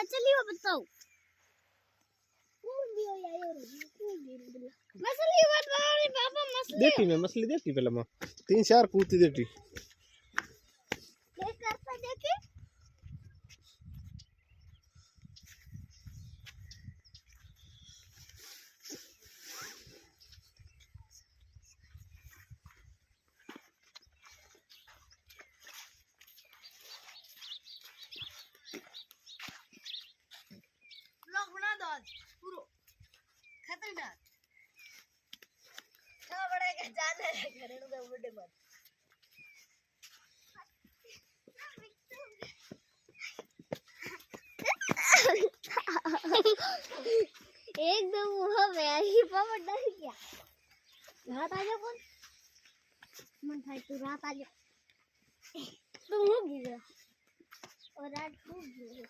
मछली वो बताओ कौन दियो यार कौन दियो मछली बताओ पापा मछली देखी मैं मछली देखी पहले मां 3-4 कूती देखी देख करता देखी ब्लॉग बना दो पूरा खतरनाक क्या बड़ेगा जाने घरे नु बर्थडे पर एकदम वो मेरी पापा डर गया रात आ जाओ कौन मन था तू रात आ जा तुम हो गया और रात हो गया